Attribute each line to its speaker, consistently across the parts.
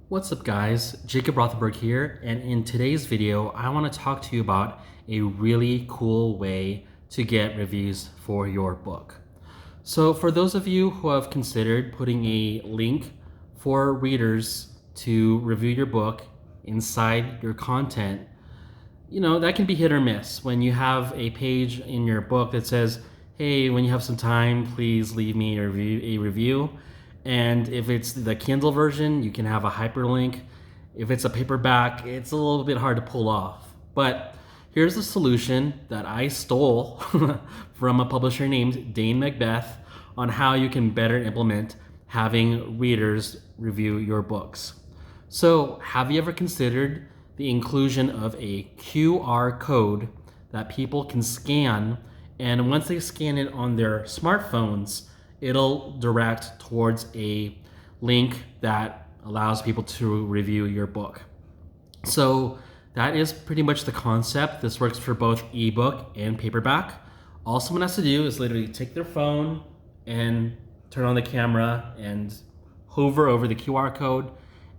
Speaker 1: What's up guys, Jacob Rothenberg here, and in today's video I want to talk to you about a really cool way to get reviews for your book. So for those of you who have considered putting a link for readers to review your book inside your content, that can be hit or miss. When you have a page in your book that says, hey, when you have some time, please leave me a review. And if it's the Kindle version, you can have a hyperlink. If it's a paperback, it's a little bit hard to pull off. But here's a solution that I stole from a publisher named Dane Macbeth on how you can better implement having readers review your books. So have you ever considered the inclusion of a QR code that people can scan, and once they scan it on their smartphones, it'll direct towards a link that allows people to review your book. So that is pretty much the concept. This works for both ebook and paperback. All someone has to do is literally take their phone and turn on the camera and hover over the QR code,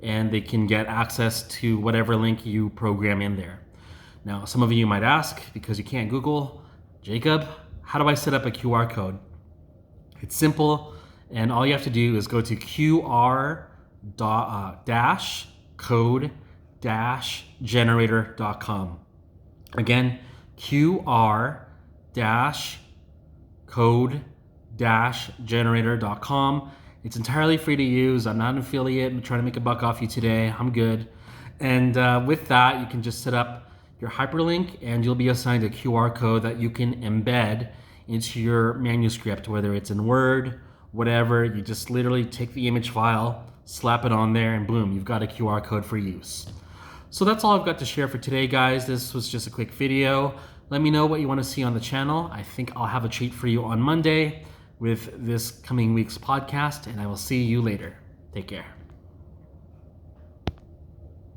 Speaker 1: and they can get access to whatever link you program in there. Now, some of you might ask, because you can't Google, Jacob, how do I set up a QR code? It's simple, and all you have to do is go to qr-code-generator.com. Again, qr-code-generator.com. It's entirely free to use. I'm not an affiliate. I'm trying to make a buck off you today. I'm good. And with that, you can just set up your hyperlink, and you'll be assigned a QR code that you can embed into your manuscript, whether it's in Word, whatever. You just literally take the image file, slap it on there, and boom, you've got a QR code for use. So that's all I've got to share for today, guys. This was just a quick video. Let me know what you want to see on the channel. I think I'll have a treat for you on Monday with this coming week's podcast, and I will see you later. Take care.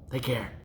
Speaker 1: Take care.